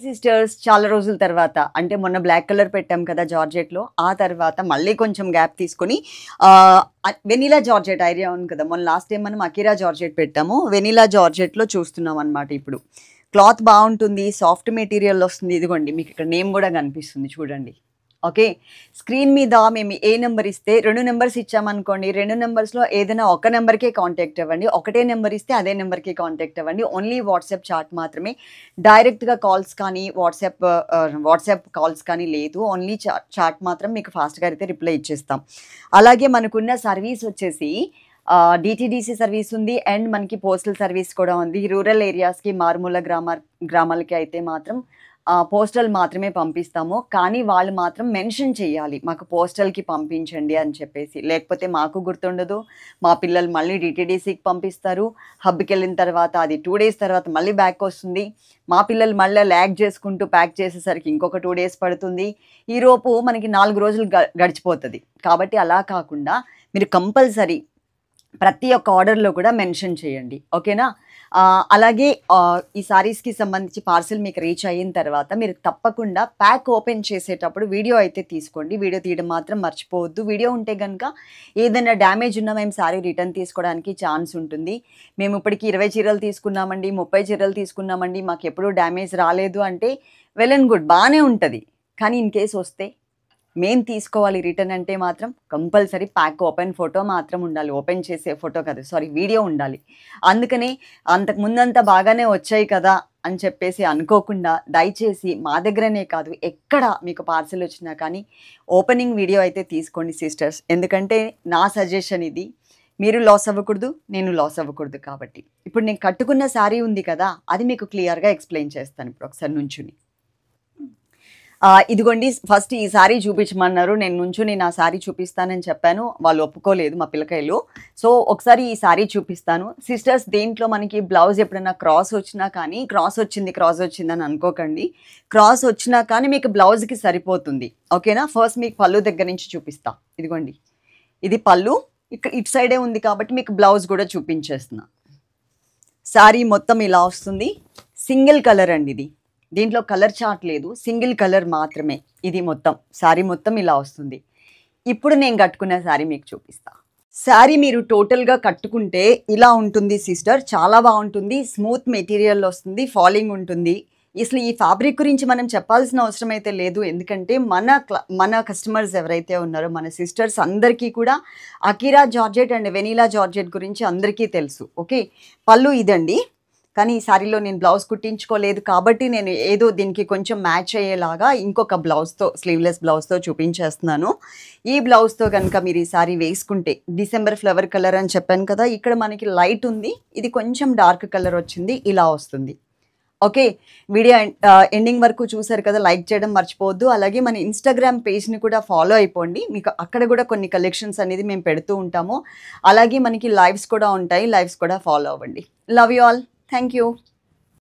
Sisters చాలా రోజుల తర్వాత అంటే మొన్న బ్లాక్ కలర్ పెట్టాం కదా జార్జెట్లో, ఆ తర్వాత మళ్ళీ కొంచెం గ్యాప్ తీసుకొని వెనిలా జార్జెట్ ఐడియా ఉంది కదా, మొన్న లాస్ట్ టైం మనం అకిరా జార్జెట్ పెట్టాము, వెనిలా జార్జెట్లో చూస్తున్నాం అనమాట. ఇప్పుడు క్లాత్ బాగుంటుంది, సాఫ్ట్ మెటీరియల్ వస్తుంది. ఇదిగోండి మీకు ఇక్కడ నేమ్ కూడా కనిపిస్తుంది చూడండి. ఓకే, స్క్రీన్ మీద మేము ఏ నెంబర్ ఇస్తే 2 నెంబర్స్ ఇచ్చామనుకోండి, 2 నెంబర్స్లో ఏదైనా ఒక నెంబర్కే కాంటాక్ట్ అవ్వండి. ఒకటే నెంబర్ ఇస్తే అదే నెంబర్కి కాంటాక్ట్ అవ్వండి. ఓన్లీ వాట్సాప్ చాట్ మాత్రమే, డైరెక్ట్గా కాల్స్ కానీ వాట్సాప్ కాల్స్ కానీ లేదు. ఓన్లీ చాట్ మాత్రం మీకు ఫాస్ట్గా అయితే రిప్లై ఇచ్చేస్తాం. అలాగే మనకున్న సర్వీస్ వచ్చేసి డిటిడిసి సర్వీస్ ఉంది అండ్ మనకి పోస్టల్ సర్వీస్ కూడా ఉంది. రూరల్ ఏరియాస్కి మారుమూల గ్రామాలకి అయితే మాత్రం పోస్టల్ మాత్రమే పంపిస్తాము. కానీ వాళ్ళు మాత్రం మెన్షన్ చేయాలి మాకు పోస్టల్కి పంపించండి అని చెప్పేసి, లేకపోతే మాకు గుర్తుండదు. మా పిల్లలు మళ్ళీ డిటిడిసికి పంపిస్తారు. హబ్కి వెళ్ళిన తర్వాత అది 2 days తర్వాత మళ్ళీ బ్యాక్ వస్తుంది. మా పిల్లలు మళ్ళీ ల్యాగ్ చేసుకుంటూ ప్యాక్ చేసేసరికి ఇంకొక 2 days పడుతుంది. ఈరోపు మనకి 4 రోజులు గడిచిపోతుంది. కాబట్టి అలా కాకుండా మీరు కంపల్సరీ ప్రతి ఒక్క ఆర్డర్లో కూడా మెన్షన్ చేయండి. ఓకేనా? అలాగే ఈ సారీస్కి సంబంధించి పార్సిల్ మీకు రీచ్ అయిన తర్వాత మీరు తప్పకుండా ప్యాక్ ఓపెన్ చేసేటప్పుడు వీడియో అయితే తీసుకోండి. వీడియో తీయడం మాత్రం మర్చిపోవద్దు. వీడియో ఉంటే కనుక ఏదైనా డ్యామేజ్ ఉన్నా మేము సారీ రిటర్న్ తీసుకోవడానికి ఛాన్స్ ఉంటుంది. మేము ఇప్పటికి 20 చీరలు తీసుకున్నామండి, 30 చీరలు తీసుకున్నామండి, మాకు ఎప్పుడూ డ్యామేజ్ రాలేదు అంటే వెల్ అండ్ గుడ్, బాగానే ఉంటుంది. కానీ ఇన్ కేస్ వస్తే మేము తీసుకోవాలి రిటర్న్ అంటే మాత్రం కంపల్సరీ ప్యాక్ ఓపెన్ ఫోటో మాత్రం ఉండాలి. ఓపెన్ చేసే ఫోటో కాదు, సారీ, వీడియో ఉండాలి. అందుకనే అంతకు ముందంతా బాగానే వచ్చాయి కదా అని చెప్పేసి అనుకోకుండా దయచేసి మా దగ్గరనే కాదు ఎక్కడ మీకు పార్సిల్ వచ్చినా కానీ ఓపెనింగ్ వీడియో అయితే తీసుకోండి సిస్టర్స్. ఎందుకంటే నా సజెషన్ ఇది, మీరు లాస్ అవ్వకూడదు, నేను లాస్ అవ్వకూడదు. కాబట్టి ఇప్పుడు నేను కట్టుకున్న శారీ ఉంది కదా, అది మీకు క్లియర్గా ఎక్స్ప్లెయిన్ చేస్తాను. ఇప్పుడు ఒకసారి నుంచుని ఇదిగోండి, ఫస్ట్ ఈ శారీ చూపించమన్నారు. నేను నుంచుని నా శారీ చూపిస్తానని చెప్పాను, వాళ్ళు ఒప్పుకోలేదు మా పిల్లకాయలు. సో ఒకసారి ఈ శారీ చూపిస్తాను సిస్టర్స్. దేంట్లో మనకి బ్లౌజ్ ఎప్పుడైనా క్రాస్ వచ్చినా కానీ, క్రాస్ వచ్చిందని అనుకోకండి, క్రాస్ వచ్చినా కానీ మీకు బ్లౌజ్కి సరిపోతుంది. ఓకేనా? ఫస్ట్ మీకు పళ్ళు దగ్గర నుంచి చూపిస్తా. ఇదిగోండి, ఇది పళ్ళు, ఇక్కడ ఇటు సైడే ఉంది కాబట్టి మీకు బ్లౌజ్ కూడా చూపించేస్తున్నా. శారీ మొత్తం ఇలా వస్తుంది. సింగిల్ కలర్ అండి ఇది, దీంట్లో కలర్ చార్ట్ లేదు, సింగిల్ కలర్ మాత్రమే. ఇది మొత్తం శారీ మొత్తం ఇలా వస్తుంది. ఇప్పుడు నేను కట్టుకున్న శారీ మీకు చూపిస్తా. శారీ మీరు టోటల్గా కట్టుకుంటే ఇలా ఉంటుంది సిస్టర్, చాలా బాగుంటుంది. స్మూత్ మెటీరియల్ వస్తుంది, ఫాలింగ్ ఉంటుంది. అసలు ఈ ఫ్యాబ్రిక్ గురించి మనం చెప్పాల్సిన అవసరం అయితే లేదు. ఎందుకంటే మన కస్టమర్స్ ఎవరైతే ఉన్నారో మన సిస్టర్స్ అందరికీ కూడా Akira georgette and vanilla georgette గురించి అందరికీ తెలుసు. ఓకే, పళ్ళు ఇదండి. కానీ ఈ శారీలో నేను బ్లౌజ్ కుట్టించుకోలేదు కాబట్టి నేను ఏదో దీనికి కొంచెం మ్యాచ్ అయ్యేలాగా ఇంకొక బ్లౌజ్తో, స్లీవ్లెస్ బ్లౌజ్తో చూపించేస్తున్నాను. ఈ బ్లౌజ్తో కనుక మీరు ఈ శారీ వేసుకుంటే, డిసెంబర్ ఫ్లవర్ కలర్ అని చెప్పాను కదా, ఇక్కడ మనకి లైట్ ఉంది, ఇది కొంచెం డార్క్ కలర్ వచ్చింది, ఇలా వస్తుంది. ఓకే, వీడియో ఎండింగ్ వరకు చూసారు కదా, లైక్ చేయడం మర్చిపోవద్దు. అలాగే మన ఇన్స్టాగ్రామ్ పేజ్ని కూడా ఫాలో అయిపోండి, మీకు అక్కడ కూడా కొన్ని కలెక్షన్స్ అనేది మేము పెడుతూ ఉంటాము. అలాగే మనకి లైవ్స్ కూడా ఉంటాయి, లైవ్స్ కూడా ఫాలో అవ్వండి. Love you all. Thank you.